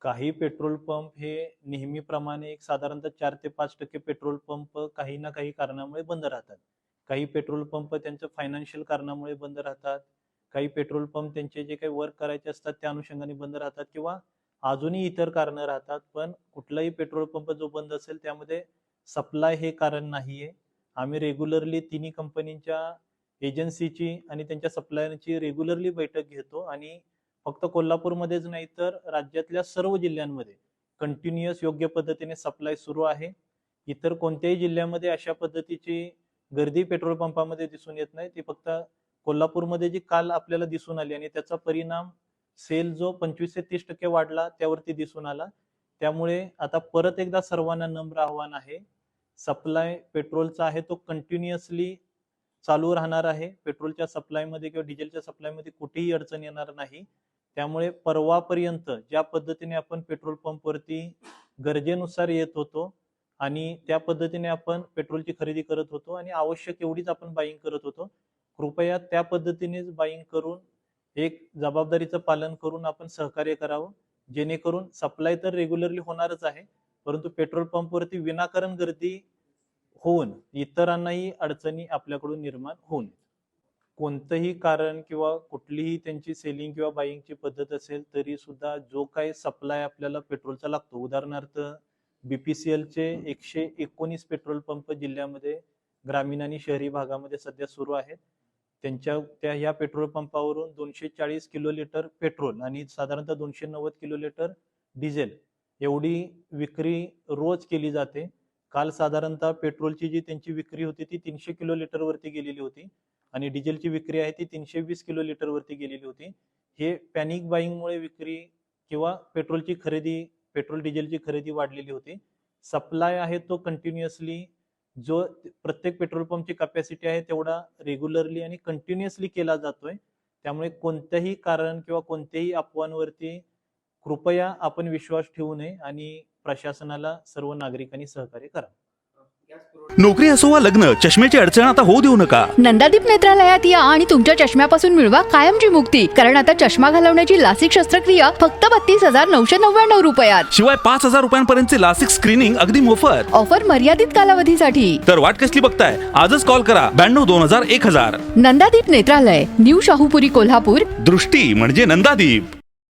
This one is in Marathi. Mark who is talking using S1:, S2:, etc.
S1: काही पेट्रोल पंप हे नेहमीप्रमाणे एक साधारणतः 4 ते 5% पेट्रोल पंप काही ना काही कारणामुळे बंद राहतात. काही पेट्रोल पंप त्यांचं फायनान्शियल कारणामुळे बंद राहतात. काही पेट्रोल पंप त्यांचे जे काही वर्क करायचे असतात त्या अनुषंगाने बंद राहतात किंवा अजूनही इतर कारणं राहतात. पण कुठलाही पेट्रोल पंप जो बंद असेल त्यामध्ये सप्लाय हे कारण नाहीये. आम्ही रेग्युलरली तिन्ही कंपनीच्या एजन्सीची आणि त्यांच्या सप्लायरची रेग्युलरली बैठक घेतो आणि फक्त कोल्हापूरमध्येच नाही तर राज्यातल्या सर्व जिल्ह्यांमध्ये कंटिन्युअस योग्य पद्धतीने सप्लाय सुरू आहे. इतर कोणत्याही जिल्ह्यामध्ये अशा पद्धतीची गर्दी पेट्रोल पंपामध्ये दिसून येत नाही. ती फक्त कोल्हापूरमध्ये जी काल आपल्याला दिसून आली आणि त्याचा परिणाम सेल जो 25 ते 30% वाढला त्यावरती दिसून आला. त्यामुळे आता परत एकदा सर्वांना नम्र आव्हान आहे, सप्लाय पेट्रोलचा आहे तो कंटिन्युअसली चालू राहणार आहे. पेट्रोलच्या सप्लायमध्ये किंवा डिझेलच्या सप्लायमध्ये कुठेही अडचण येणार नाही. त्यामुळे परवापर्यंत ज्या पद्धतीने आपण पेट्रोल पंपवरती गरजेनुसार येत होतो आणि त्या पद्धतीने आपण पेट्रोलची खरेदी करत होतो आणि आवश्यक एवढीच आपण बाईंग करत होतो. कृपया त्या पद्धतीनेच बाईंग करून एक जबाबदारीचं पालन करून आपण सहकार्य करावं, जेणेकरून सप्लाय तर रेग्युलरली होणारच आहे, परंतु पेट्रोल पंपवरती विनाकारण गर्दी होऊन इतरांनाही अडचणी आपल्याकडून निर्माण होऊ नये. कोणतंही कारण किंवा कुठलीही त्यांची सेलिंग किंवा बाईंगची पद्धत असेल तरी सुद्धा जो काही सप्लाय आपल्याला पेट्रोलचा लागतो, उदाहरणार्थ बीपीसीएलचे 119 पेट्रोल पंप जिल्ह्यामध्ये ग्रामीण आणि शहरी भागामध्ये सध्या सुरू आहेत. त्या ह्या पेट्रोल पंपावरून 240 किलो लिटर पेट्रोल आणि साधारणतः 290 किलो लिटर डिझेल एवढी विक्री रोज केली जाते. काल साधारणतः पेट्रोलची जी त्यांची विक्री होती ती 300 किलो लिटर वरती गेलेली होती आणि डिझेलची विक्री आहे ती 320 किलो लिटर वरती गेलेली होती. हे पॅनिक बाईंगमुळे विक्री किंवा पेट्रोलची खरेदी, पेट्रोल डिझेलची खरेदी वाढलेली होती. सप्लाय आहे तो कंटिन्युअसली जो प्रत्येक पेट्रोल पंपची कॅपॅसिटी आहे तेवढा रेग्युलरली आणि कंटिन्युअसली केला जातोय. त्यामुळे कोणत्याही कारण किंवा कोणत्याही अफवांवरती कृपया आपण विश्वास ठेवू नये आणि प्रशासनाला सर्व नागरिकांनी सहकार्य करावं.
S2: नोकरी असो वा लग्न, चष्म्याची अडचण आता होऊ देऊ नका.
S3: नंदादीप नेत्रालयात या आणि तुमच्या चष्म्यापासून मिळवा कायमची मुक्ती. कारण आता चष्मा घालवण्याची लासिक शस्त्रक्रिया फक्त 32,999 रुपयात.
S2: शिवाय 5,000 रुपयांपर्यंतचे लासिक स्क्रीनिंग अगदी मोफत.
S3: ऑफर मर्यादित कालावधीसाठी.
S2: तर वाट कसली बघताय, आजच कॉल करा 92 2000 1000.
S3: नंदादीप नेत्रालय, न्यू शाहूपुरी, कोल्हापूर.
S2: दृष्टी म्हणजे नंदादीप.